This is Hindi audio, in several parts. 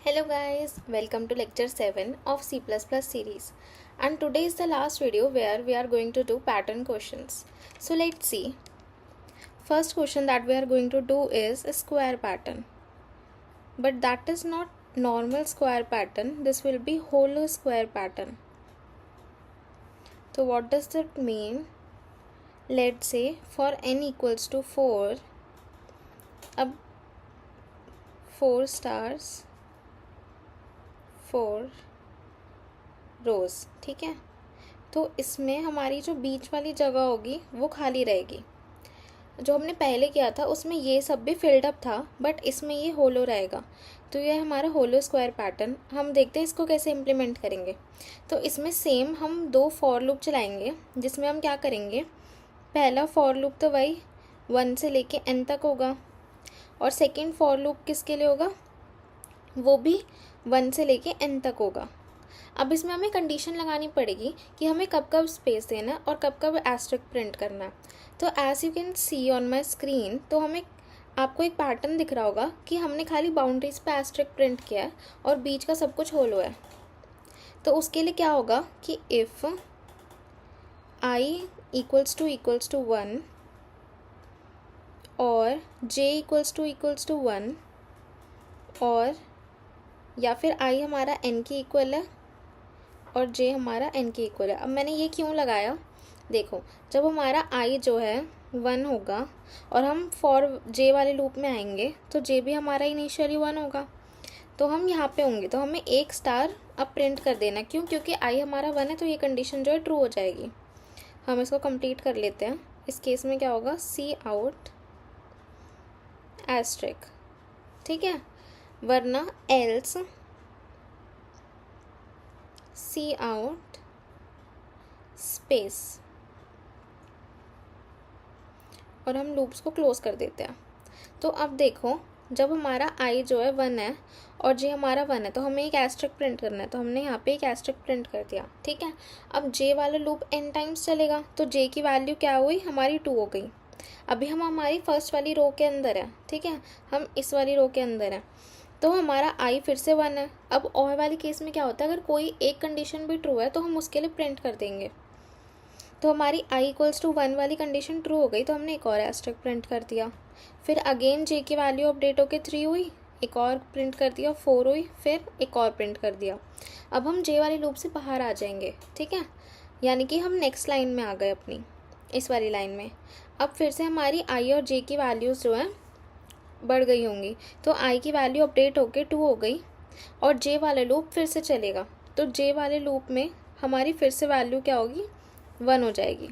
Hello guys, welcome to lecture 7 of C++ series, and today is the last video where we are going to do pattern questions. So let's see. First question that we are going to do is a square pattern, but that is not normal square pattern. This will be hollow square pattern. So what does that mean? Let's say for n equals to 4, अब 4 stars 4 रोज़, ठीक है। तो इसमें हमारी जो बीच वाली जगह होगी वो खाली रहेगी। जो हमने पहले किया था उसमें ये सब भी फिल्ड अप था, बट इसमें ये होलो रहेगा। तो ये हमारा होलो स्क्वायर पैटर्न। हम देखते हैं इसको कैसे इम्प्लीमेंट करेंगे। तो इसमें सेम हम 2 फॉर लूप चलाएंगे, जिसमें हम क्या करेंगे, पहला फॉर लूप तो वही 1 से लेके n तक होगा, और सेकेंड फॉर लूप किसके लिए होगा, वो भी 1 से लेके n तक होगा। अब इसमें हमें कंडीशन लगानी पड़ेगी कि हमें कब कब स्पेस देना है और कब कब एस्ट्रिक प्रिंट करना है। तो as you can see on my screen, तो हमें आपको एक पैटर्न दिख रहा होगा कि हमने खाली बाउंड्रीज पे एस्ट्रिक प्रिंट किया है और बीच का सब कुछ होलो है। तो उसके लिए क्या होगा कि इफ़ I इक्वल्स टू 1 और j इक्वल्स टू 1, और या फिर I हमारा n के इक्वल है और j हमारा n के इक्वल है। अब मैंने ये क्यों लगाया, देखो, जब हमारा I जो है 1 होगा और हम फॉर j वाले लूप में आएंगे तो j भी हमारा इनिशियली 1 होगा, तो हम यहाँ पे होंगे, तो हमें एक स्टार अब प्रिंट कर देना। क्यों? क्योंकि I हमारा 1 है, तो ये कंडीशन जो है ट्रू हो जाएगी। हम इसको कंप्लीट कर लेते हैं। इस केस में क्या होगा, सी आउट एस्ट्रिक, ठीक है, वरना एल्स सी आउट स्पेस, और हम लूप्स को क्लोज कर देते हैं। तो अब देखो, जब हमारा I जो है 1 है और j हमारा 1 है, तो हमें एक एस्ट्रिक प्रिंट करना है, तो हमने यहाँ पे एक एस्ट्रिक प्रिंट कर दिया, ठीक है। अब j वाला लूप n टाइम्स चलेगा, तो j की वैल्यू क्या हुई, हमारी 2 हो गई। अभी हम हमारी फर्स्ट वाली रो के अंदर है, ठीक है, हम इस वाली रो के अंदर है, तो हमारा I फिर से 1 है। अब और वाली केस में क्या होता है, अगर कोई एक कंडीशन भी ट्रू है तो हम उसके लिए प्रिंट कर देंगे। तो हमारी I इक्वल्स टू 1 वाली कंडीशन ट्रू हो गई, तो हमने एक और एस्ट्रिक प्रिंट कर दिया। फिर अगेन j की वैल्यू अपडेट होके 3 हुई, एक और प्रिंट कर दिया, 4 हुई, फिर एक और प्रिंट कर दिया। अब हम j वाले लूप से बाहर आ जाएंगे, ठीक है, यानी कि हम नेक्स्ट लाइन में आ गए अपनी इस वाली लाइन में। अब फिर से हमारी I और j की वैल्यूज़ जो है बढ़ गई होंगी, तो I की वैल्यू अपडेट होके 2 हो गई, और j वाले लूप फिर से चलेगा, तो j वाले लूप में हमारी फिर से वैल्यू क्या होगी, 1 हो जाएगी।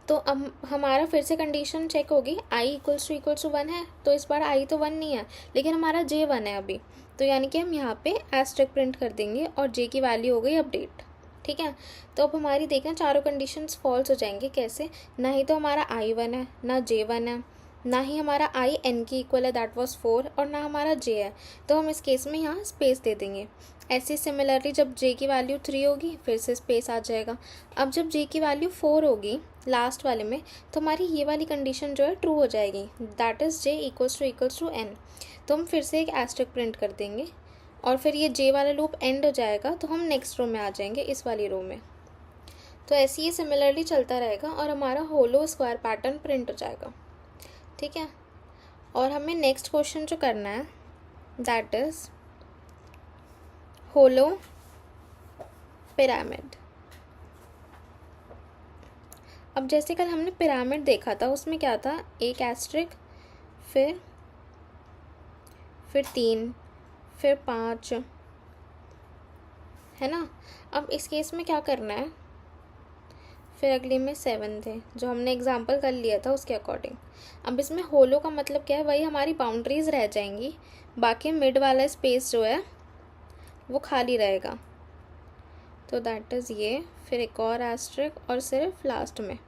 तो अब हमारा फिर से कंडीशन चेक होगी, I इक्वल्स टू 1 है, तो इस बार I तो 1 नहीं है, लेकिन हमारा j 1 है अभी, तो यानी कि हम यहाँ पे एस्ट्रिक प्रिंट कर देंगे और j की वैल्यू हो गई अपडेट, ठीक है। तो अब हमारी देखना चारों कंडीशंस फॉल्स हो जाएंगे। कैसे? ना ही तो हमारा I 1 है, ना j 1 है, ना ही हमारा I n की इक्वल है, दैट वाज 4, और ना हमारा j है, तो हम इस केस में यहाँ स्पेस दे देंगे। ऐसे सिमिलरली जब j की वैल्यू 3 होगी फिर से स्पेस आ जाएगा। अब जब j की वैल्यू 4 होगी लास्ट वाले में, तो हमारी ये वाली कंडीशन जो है ट्रू हो जाएगी, that is j equals to n। तो हम फिर से एक एस्ट्रिक प्रिंट कर देंगे, और फिर ये j वाला लूप एंड हो जाएगा, तो हम नेक्स्ट रो में आ जाएंगे, इस वाली रो में। तो ऐसे ही सिमिलरली चलता रहेगा और हमारा होलो स्क्वायर पैटर्न प्रिंट हो जाएगा, ठीक है। और हमें नेक्स्ट क्वेश्चन जो करना है, दैट इज़ होलो पिरामिड। अब जैसे कल हमने पिरामिड देखा था, उसमें क्या था, एक एस्ट्रिक, फिर 3, फिर 5, है ना। अब इस केस में क्या करना है, फिर अगले में 7 थे जो हमने एग्जाम्पल कर लिया था उसके अकॉर्डिंग। अब इसमें होलो का मतलब क्या है, वही हमारी बाउंड्रीज रह जाएंगी, बाकी मिड वाला स्पेस जो है वो खाली रहेगा, तो दैट इज़ ये, फिर एक और एस्ट्रिक और सिर्फ लास्ट में,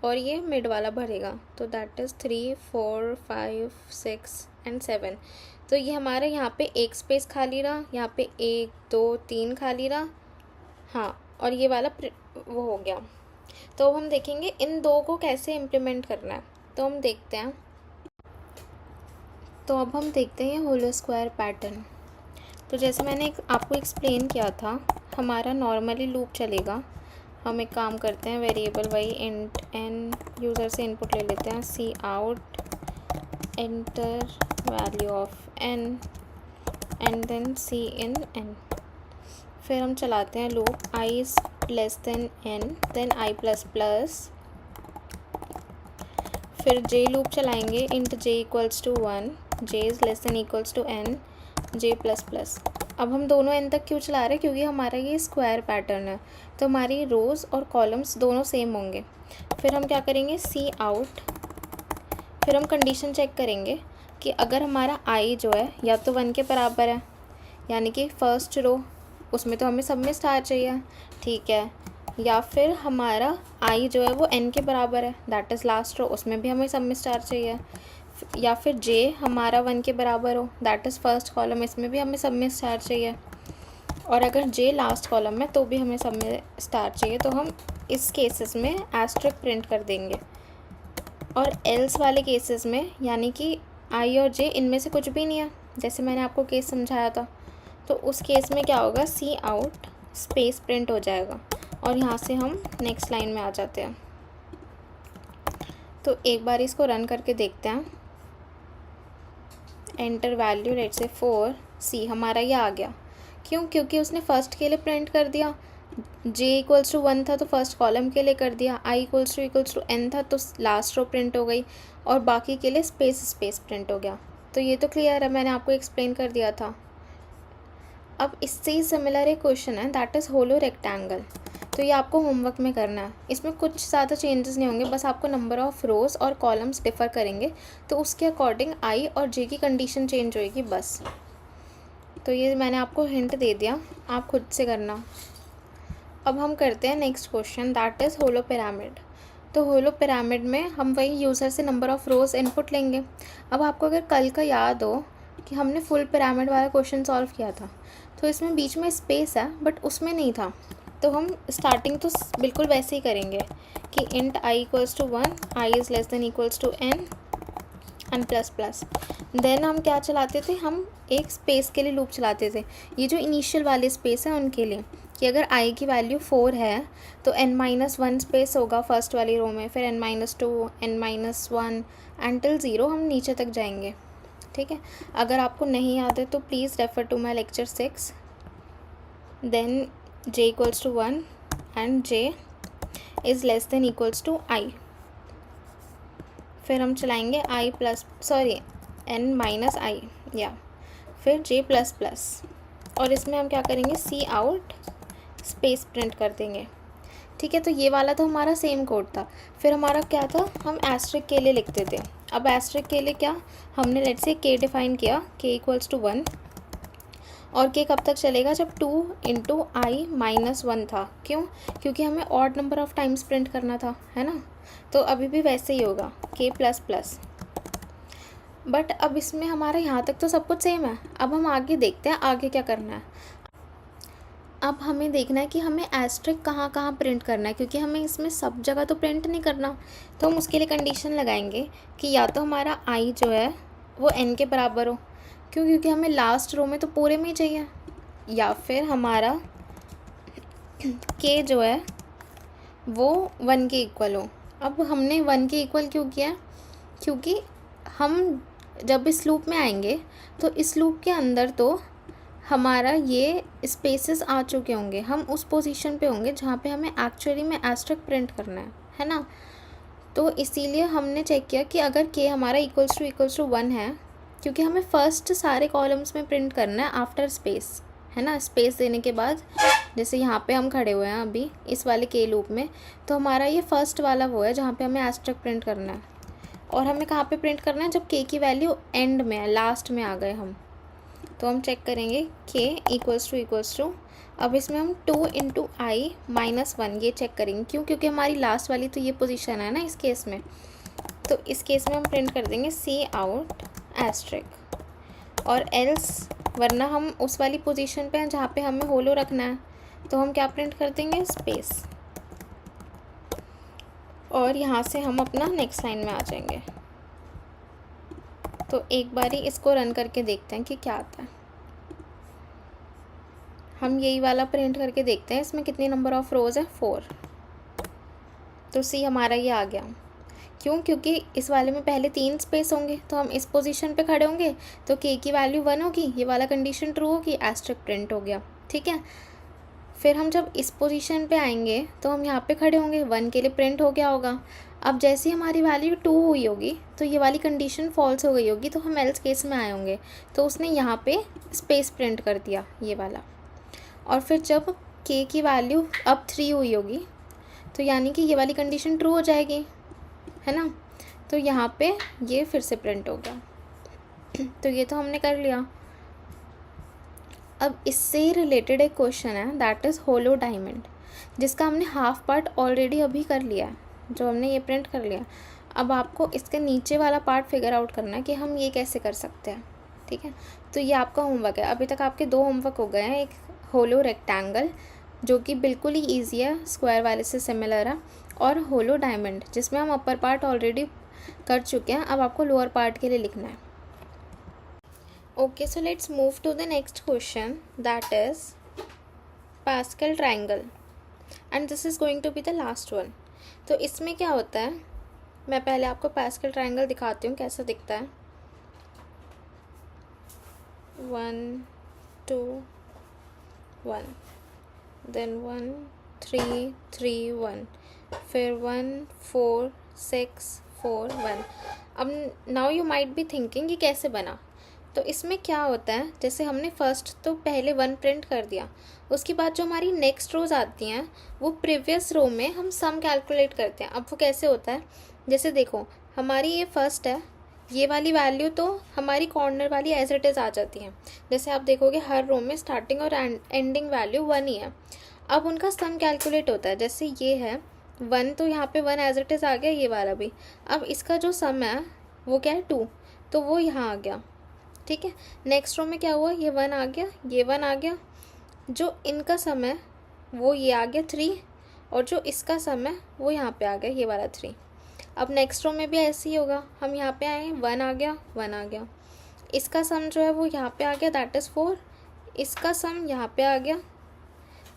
और ये मिड वाला भरेगा, तो दैट इज़ 3, 4, 5, 6 एंड 7। तो ये हमारे यहाँ पे एक स्पेस खाली रहा, यहाँ पे 1, 2, 3 खाली रहा, हाँ, और ये वाला वो हो गया। तो हम देखेंगे इन दो को कैसे इम्प्लीमेंट करना है, तो हम देखते हैं। तो अब हम देखते हैं होलो स्क्वायर पैटर्न। तो जैसे मैंने आपको एक्सप्लेन किया था, हमारा नॉर्मली लूप चलेगा। हम एक काम करते हैं, variable Y int N, user से इनपुट ले लेते हैं, C out enter value of N and then C in N. फिर हम चलाते हैं loop i is less than n, then i plus plus. फिर j लूप चलाएंगे, int j equals to 1, j is less than equals to n, j plus plus. अब हम दोनों n तक क्यों चला रहे हैं? क्योंकि हमारा ये स्क्वायर पैटर्न है, तो हमारी रोज़ और कॉलम्स दोनों सेम होंगे। फिर हम क्या करेंगे, सी आउट, फिर हम कंडीशन चेक करेंगे कि अगर हमारा i जो है या तो 1 के बराबर है, यानी कि फर्स्ट रो, उसमें तो हमें सब में स्टार चाहिए, ठीक है, या फिर हमारा i जो है वो n के बराबर है, दैट इज़ लास्ट रो, उसमें भी हमें सब में स्टार चाहिए, या फिर j हमारा 1 के बराबर हो, दैट इज़ फर्स्ट कॉलम, इसमें भी हमें सब में स्टार चाहिए, और अगर j लास्ट कॉलम में तो भी हमें सब में स्टार चाहिए। तो हम इस केसेस में एस्ट्रिक प्रिंट कर देंगे। और एल्स वाले केसेस में, यानी कि i और j इनमें से कुछ भी नहीं है, जैसे मैंने आपको केस समझाया था, तो उस केस में क्या होगा, सी आउट स्पेस प्रिंट हो जाएगा। और यहाँ से हम नेक्स्ट लाइन में आ जाते हैं। तो एक बार इसको रन करके देखते हैं। एंटर वैल्यू लेट से 4, सी हमारा ये आ गया। क्यों? क्योंकि उसने फर्स्ट के लिए प्रिंट कर दिया, j इक्वल्स टू 1 था तो फर्स्ट कॉलम के लिए कर दिया, i इक्वल्स टू n था तो लास्ट रो प्रिंट हो गई, और बाकी के लिए स्पेस प्रिंट हो गया। तो ये तो क्लियर है, मैंने आपको एक्सप्लेन कर दिया था। अब इससे ही सिमिलर एक क्वेश्चन है, दैट इज़ होलो रेक्टेंगल। तो ये आपको होमवर्क में करना है। इसमें कुछ ज़्यादा चेंजेस नहीं होंगे, बस आपको नंबर ऑफ़ रोज़ और कॉलम्स डिफ़र करेंगे, तो उसके अकॉर्डिंग i और j की कंडीशन चेंज होएगी बस। तो ये मैंने आपको हिंट दे दिया, आप खुद से करना। अब हम करते हैं next question, that is hollow pyramid. तो होलो पिरामिड में हम वही यूज़र से नंबर ऑफ़ रोज़ इनपुट लेंगे। अब आपको अगर कल का याद हो कि हमने फुल पिरामिड वाला क्वेश्चन सॉल्व किया था, तो इसमें बीच में स्पेस है बट उसमें नहीं था, तो हम स्टार्टिंग तो बिल्कुल वैसे ही करेंगे कि int i equals to 1, i is less than equals to n plus plus. Then हम क्या चलाते थे, हम एक स्पेस के लिए लूप चलाते थे, ये जो इनिशियल वाले स्पेस है उनके लिए, कि अगर i की वैल्यू 4 है तो n-1 स्पेस होगा फर्स्ट वाली रो में, फिर n-2, n-1 एंटिल 0 हम नीचे तक जाएंगे, ठीक है। अगर आपको नहीं याद है तो please refer to my lecture 6। Then j equals to 1 and j is less than equals to i। फिर हम चलाएंगे n-i, या फिर j प्लस प्लस, और इसमें हम क्या करेंगे, सी आउट स्पेस प्रिंट कर देंगे, ठीक है। तो ये वाला तो हमारा सेम कोड था। फिर हमारा क्या था, हम एस्ट्रिक के लिए लिखते थे। अब एस्ट्रिक के लिए क्या, हमने लेट्स से k डिफ़ाइन किया, k इक्वल्स टू 1, और k कब तक चलेगा, जब 2 इंटू i-1 था। क्यों? क्योंकि हमें odd number of times print करना था, है ना। तो अभी भी वैसे ही होगा, k प्लस प्लस। बट अब इसमें हमारा यहाँ तक तो सब कुछ सेम है। अब हम आगे देखते हैं आगे क्या करना है। अब हमें देखना है कि हमें एस्ट्रिक कहाँ कहाँ प्रिंट करना है, क्योंकि हमें इसमें सब जगह तो प्रिंट नहीं करना। तो हम उसके लिए कंडीशन लगाएंगे कि या तो हमारा i जो है वो n के बराबर हो, क्यों? क्योंकि हमें लास्ट रो में तो पूरे में ही चाहिए, या फिर हमारा k जो है वो 1 के इक्वल हो। अब हमने 1 के इक्वल क्यों किया? क्योंकि हम जब इस लूप में आएंगे तो इस लूप के अंदर तो हमारा ये स्पेसेस आ चुके होंगे, हम उस पोजीशन पे होंगे जहाँ पे हमें एक्चुअली में एस्ट्रिक प्रिंट करना है ना। तो इसीलिए हमने चेक किया कि अगर k हमारा इक्वल्स टू 1 है, क्योंकि हमें फ़र्स्ट सारे कॉलम्स में प्रिंट करना है आफ्टर स्पेस, है ना। स्पेस देने के बाद, जैसे यहाँ पे हम खड़े हुए हैं अभी इस वाले k लूप में, तो हमारा ये फर्स्ट वाला वो है जहाँ पे हमें एस्ट्रिक प्रिंट करना है। और हमें कहाँ पे प्रिंट करना है, जब k की वैल्यू एंड में है, लास्ट में आ गए हम, तो हम चेक करेंगे k इक्वल्स टू अब इसमें हम 2 इंटू i-1 ये चेक करेंगे। क्यों? क्योंकि हमारी लास्ट वाली तो ये पोजीशन है ना इस केस में। तो इस केस में हम प्रिंट कर देंगे सी आउट एस्ट्रिक, और एल्स, वरना हम उस वाली पोजीशन पे हैं जहाँ पे हमें होलो रखना है, तो हम क्या प्रिंट कर देंगे, स्पेस। और यहाँ से हम अपना नेक्स्ट लाइन में आ जाएंगे। तो एक बारी इसको रन करके देखते हैं कि क्या आता है। हम यही वाला प्रिंट करके देखते हैं, इसमें कितनी नंबर ऑफ रोज़ है, 4। तो सी हमारा ये आ गया। क्यों? क्योंकि इस वाले में पहले 3 स्पेस होंगे, तो हम इस पोजीशन पे खड़े होंगे, तो के की वैल्यू 1 होगी, ये वाला कंडीशन ट्रू होगी, एस्ट्रिक प्रिंट हो गया। ठीक है, फिर हम जब इस पोजीशन पे आएंगे तो हम यहाँ पे खड़े होंगे, 1 के लिए प्रिंट हो गया होगा। अब जैसे हमारी वैल्यू 2 हुई होगी तो ये वाली कंडीशन फॉल्स हो गई होगी, तो हम एल्स केस में आए होंगे, तो उसने यहाँ पे स्पेस प्रिंट कर दिया ये वाला। और फिर जब के की वैल्यू अब 3 हुई होगी तो यानी कि ये वाली कंडीशन ट्रू हो जाएगी, है ना। तो यहाँ पे ये फिर से प्रिंट हो गया। तो ये तो हमने कर लिया। अब इससे रिलेटेड एक क्वेश्चन है, दैट इज़ होलो डायमंड, जिसका हमने हाफ पार्ट ऑलरेडी अभी कर लिया है, जो हमने ये प्रिंट कर लिया। अब आपको इसके नीचे वाला पार्ट फिगर आउट करना है कि हम ये कैसे कर सकते हैं। ठीक है, तो ये आपका होमवर्क है। अभी तक आपके 2 होमवर्क हो गए हैं, एक होलो रेक्टेंगल जो कि बिल्कुल ही ईजी है, स्क्वायर वाले से सिमिलर है, और होलो डायमंड जिसमें हम अपर पार्ट ऑलरेडी कर चुके हैं। अब आपको लोअर पार्ट के लिए लिखना है। Okay, so let's move to the next question, that is Pascal triangle, and this is going to be the last one. तो इसमें क्या होता है, मैं पहले आपको पास्कल ट्राइंगल दिखाती हूँ कैसा दिखता है। 1 2 1, देन 1 3 3 1, फिर 1 4 6 4 1। अब now you might be thinking कि कैसे बना। तो इसमें क्या होता है, जैसे हमने फर्स्ट तो पहले 1 प्रिंट कर दिया, उसके बाद जो हमारी नेक्स्ट रोज आती हैं वो प्रीवियस रो में हम सम कैलकुलेट करते हैं। अब वो कैसे होता है, जैसे देखो हमारी ये फर्स्ट है, ये वाली वैल्यू तो हमारी कॉर्नर वाली एज इट इज़ आ जाती है। जैसे आप देखोगे हर रो में स्टार्टिंग और एंडिंग वैल्यू 1 ही है। अब उनका सम कैलकुलेट होता है, जैसे ये है 1, तो यहाँ पे 1 एज इट इज़ आ गया, ये वाला भी। अब इसका जो सम है वो क्या है, 2, तो वो यहाँ आ गया। ठीक है, नेक्स्ट रो में क्या हुआ, ये 1 आ गया, ये 1 आ गया, जो इनका सम है वो ये आ गया 3, और जो इसका सम है वो यहाँ पे आ गया, ये वाला 3। अब नेक्स्ट रो में भी ऐसे ही होगा, हम यहाँ पे आए, 1 आ गया, 1 आ गया, इसका सम जो है वो यहाँ पे आ गया, दैट इज़ 4, इसका सम यहाँ पे आ गया,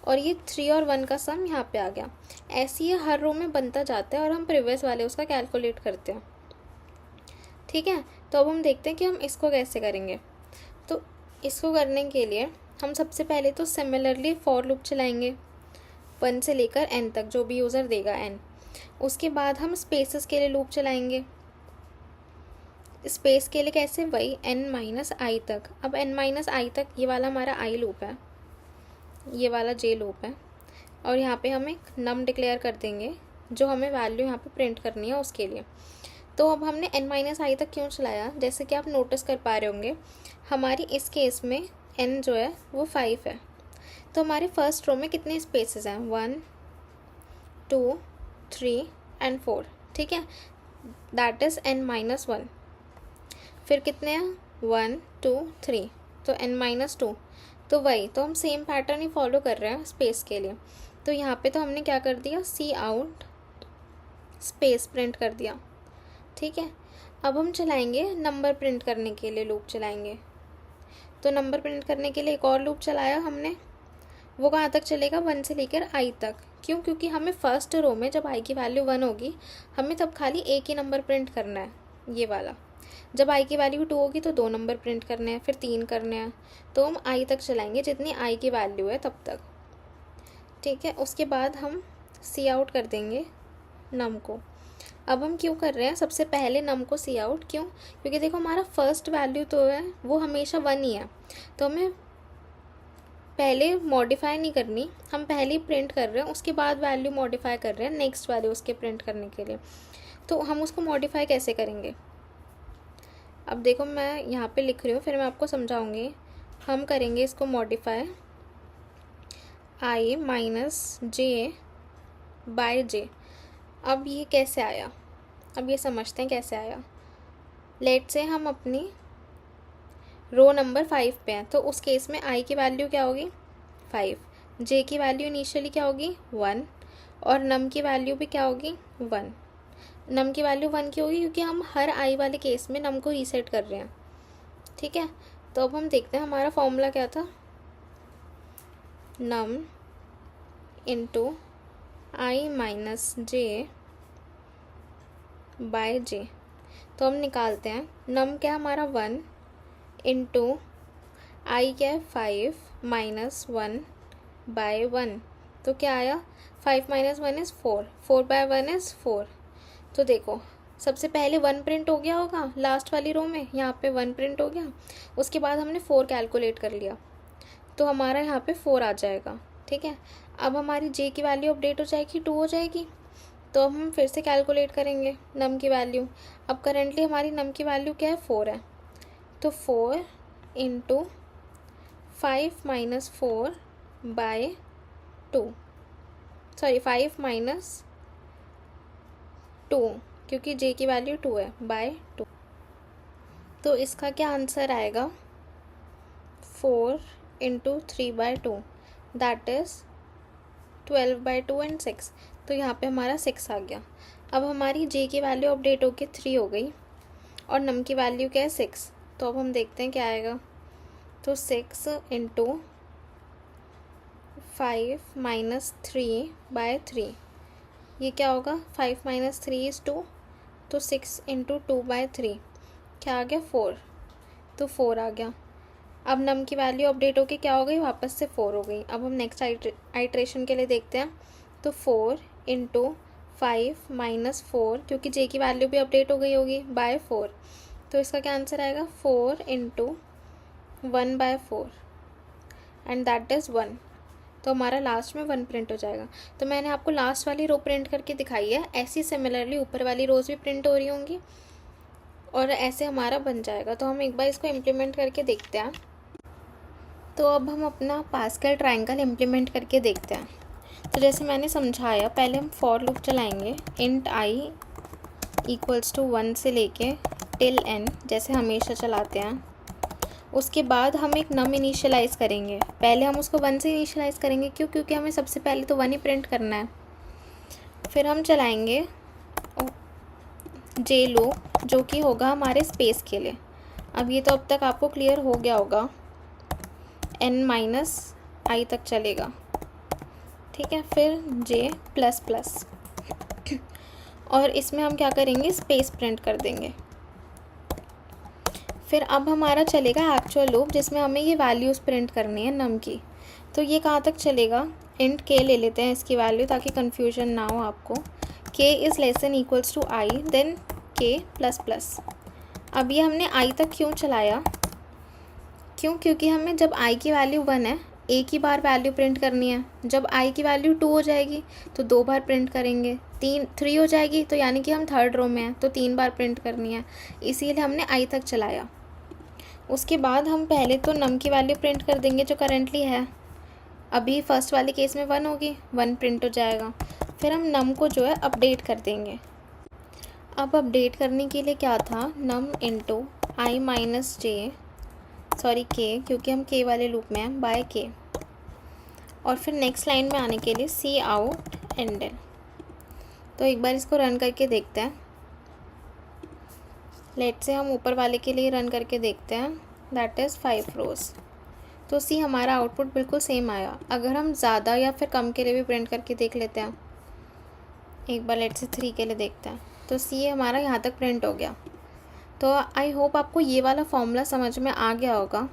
और ये 3 और 1 का सम यहाँ पे आ गया। ऐसे ही हर रो में बनता जाता है और हम प्रीवियस वाले उसका कैलकुलेट करते हैं। ठीक है, तो अब हम देखते हैं कि हम इसको कैसे करेंगे। तो इसको करने के लिए हम सबसे पहले तो सिमिलरली फॉर लूप चलाएंगे 1 से लेकर n तक, जो भी यूज़र देगा n। उसके बाद हम स्पेसेस के लिए लूप चलाएंगे। स्पेस के लिए कैसे, वही n-i तक। अब n-i तक ये वाला हमारा i लूप है, ये वाला j लूप है, और यहाँ पे हम एक नम डिक्लेयर कर देंगे जो हमें वैल्यू यहाँ पे प्रिंट करनी है उसके लिए। तो अब हमने n-i तक क्यों चलाया, जैसे कि आप नोटिस कर पा रहे होंगे हमारी इस केस में n जो है वो 5 है। तो हमारे फर्स्ट रो में कितने स्पेसेस हैं, 1 2 3 एंड 4। ठीक है, दैट इज़ n-1। फिर कितने हैं, 1 2 3, तो n-2। तो वही, तो हम सेम पैटर्न ही फॉलो कर रहे हैं स्पेस के लिए। तो यहाँ पे तो हमने क्या कर दिया, सी आउट स्पेस प्रिंट कर दिया। ठीक है, अब हम चलाएंगे नंबर प्रिंट करने के लिए लूप चलाएंगे। तो नंबर प्रिंट करने के लिए एक और लूप चलाया हमने, वो कहाँ तक चलेगा, 1 से लेकर i तक। क्यों, क्योंकि हमें फर्स्ट रो में जब i की वैल्यू 1 होगी हमें तब खाली एक ही नंबर प्रिंट करना है, ये वाला। जब i की वैल्यू 2 होगी तो 2 नंबर प्रिंट करने हैं, फिर 3 करने हैं। तो हम i तक चलाएंगे, जितनी i की वैल्यू है तब तक। ठीक है, उसके बाद हम सी आउट कर देंगे नम को। अब हम क्यों कर रहे हैं, सबसे पहले नम को सी आउट क्यों, क्योंकि देखो हमारा फर्स्ट वैल्यू तो है वो हमेशा 1 ही है, तो हमें पहले मॉडिफाई नहीं करनी, हम पहले ही प्रिंट कर रहे हैं, उसके बाद वैल्यू मॉडिफाई कर रहे हैं नेक्स्ट वैल्यू उसके प्रिंट करने के लिए। तो हम उसको मॉडिफाई कैसे करेंगे, अब देखो मैं यहाँ पे लिख रही हूँ, फिर मैं आपको समझाऊंगी। हम करेंगे इसको modify i minus J by J. अब ये कैसे आया, अब ये समझते हैं कैसे आया। लेट से हम अपनी रो नंबर 5 पे हैं, तो उस केस में i की वैल्यू क्या होगी 5, j की वैल्यू इनिशियली क्या होगी 1, और नम की वैल्यू भी क्या होगी 1। नम की वैल्यू 1 की होगी क्योंकि हम हर i वाले केस में नम को रीसेट कर रहे हैं। ठीक है, तो अब हम देखते हैं हमारा फॉर्मूला क्या था, नम into I minus J by जे। तो हम निकालते हैं, नम क्या है हमारा 1 इंटू आई क्या है 5 माइनस 1 बाय 1। तो क्या आया, 5 माइनस 1 इज़ 4, 4 बाय 1 इज़ 4। तो देखो सबसे पहले 1 प्रिंट हो गया होगा लास्ट वाली रो में, यहाँ पे 1 प्रिंट हो गया, उसके बाद हमने 4 कैलकुलेट कर लिया, तो हमारा यहाँ पे 4 आ जाएगा। ठीक है, अब हमारी जे की वैल्यू अपडेट हो जाएगी, 2 हो जाएगी। तो अब हम फिर से कैलकुलेट करेंगे नम की वैल्यू। अब करेंटली हमारी नम की वैल्यू क्या है, 4 है। तो 4 into 5 minus 4 by 2, sorry 5 minus 2, क्योंकि जे की वैल्यू 2 है, बाय 2। तो इसका क्या आंसर आएगा, 4 into 3 by 2, that is 12 by 2 and 6। तो यहाँ पे हमारा 6 आ गया। अब हमारी जे की वैल्यू अपडेट होके 3 हो गई और नम की वैल्यू क्या है 6। तो अब हम देखते हैं क्या आएगा। तो 6 इंटू 5 माइनस 3 बाय 3, ये क्या होगा, 5 माइनस 3 इज़ 2। तो 6 इंटू 2 बाय 3 क्या आ गया, 4। तो 4 आ गया। अब नम की वैल्यू अपडेट होके क्या हो गई, वापस से 4 हो गई। अब हम नेक्स्ट आइट्रेशन के लिए देखते हैं। तो 4 इंटू 5 माइनस 4, क्योंकि जे की वैल्यू भी अपडेट हो गई होगी, बाय 4। तो इसका क्या आंसर आएगा, 4 into 1 by 4 and that is 1। तो हमारा लास्ट में 1 प्रिंट हो जाएगा। तो मैंने आपको लास्ट वाली रो प्रिंट करके दिखाई है, ऐसी सिमिलरली ऊपर वाली रोज भी प्रिंट हो रही होंगी और ऐसे हमारा बन जाएगा। तो हम एक बार इसको इम्प्लीमेंट करके देखते हैं। तो अब हम अपना पास्कल ट्रायंगल इम्प्लीमेंट करके देखते हैं। तो जैसे मैंने समझाया, पहले हम फॉर लूप चलाएंगे इंट आई इक्वल्स टू 1 से लेके टिल n, जैसे हमेशा चलाते हैं। उसके बाद हम एक नम इनिशियलाइज़ करेंगे। पहले हम उसको 1 से इनिशियलाइज़ करेंगे, क्यों, क्योंकि हमें सबसे पहले तो 1 ही प्रिंट करना है। फिर हम चलाएंगे जे लूप, जो कि होगा हमारे स्पेस के लिए। अब ये तो अब तक आपको क्लियर हो गया होगा, n माइनस आई तक चलेगा। ठीक है, फिर जे प्लस प्लस, और इसमें हम क्या करेंगे, स्पेस प्रिंट कर देंगे। फिर अब हमारा चलेगा एक्चुअल लूप, जिसमें हमें ये वैल्यूज़ प्रिंट करनी है नम की। तो ये कहाँ तक चलेगा, इंट के ले लेते हैं इसकी वैल्यू, ताकि कन्फ्यूजन ना हो आपको। K is less than equals to I, then K plus plus. अब ये हमने आई तक क्यों चलाया, क्यों, क्योंकि हमें जब आई की वैल्यू 1 है, एक ही बार वैल्यू प्रिंट करनी है। जब आई की वैल्यू 2 हो जाएगी तो 2 बार प्रिंट करेंगे, 3 हो जाएगी तो यानी कि हम 3rd रो में हैं, तो 3 बार प्रिंट करनी है, इसीलिए हमने आई तक चलाया। उसके बाद हम पहले तो नम की वैल्यू प्रिंट कर देंगे जो करेंटली है। अभी फर्स्ट वाले केस में 1 होगी, 1 प्रिंट हो जाएगा। फिर हम नम को जो है अपडेट कर देंगे। अब अपडेट करने के लिए क्या था, नम इंटू आई माइनस जे, सॉरी के, क्योंकि हम के वाले लूप में हैं, बाय के। और फिर नेक्स्ट लाइन में आने के लिए सी आउट एंडल। तो एक बार इसको रन करके देखते हैं। लेट से हम ऊपर वाले के लिए रन करके देखते हैं, दैट इज़ 5 रोज़। तो सी हमारा आउटपुट बिल्कुल सेम आया। अगर हम ज़्यादा या फिर कम के लिए भी प्रिंट करके देख लेते हैं, एक बार लेट से 3 के लिए देखते हैं, तो सी हमारा यहाँ तक प्रिंट हो गया। तो आई होप आपको ये वाला फॉर्मूला समझ में आ गया होगा,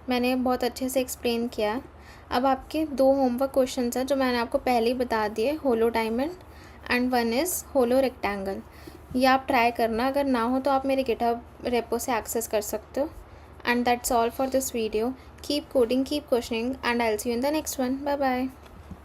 मैंने बहुत अच्छे से एक्सप्लेन किया है। अब आपके 2 होमवर्क क्वेश्चंस हैं जो मैंने आपको पहले ही बता दिए, hollow diamond and 1 is hollow rectangle. ये आप ट्राई करना, अगर ना हो तो आप मेरे गिटहब रेपो से एक्सेस कर सकते हो। And that's all for this video. Keep coding, keep questioning, and I will see you in the next one. Bye bye.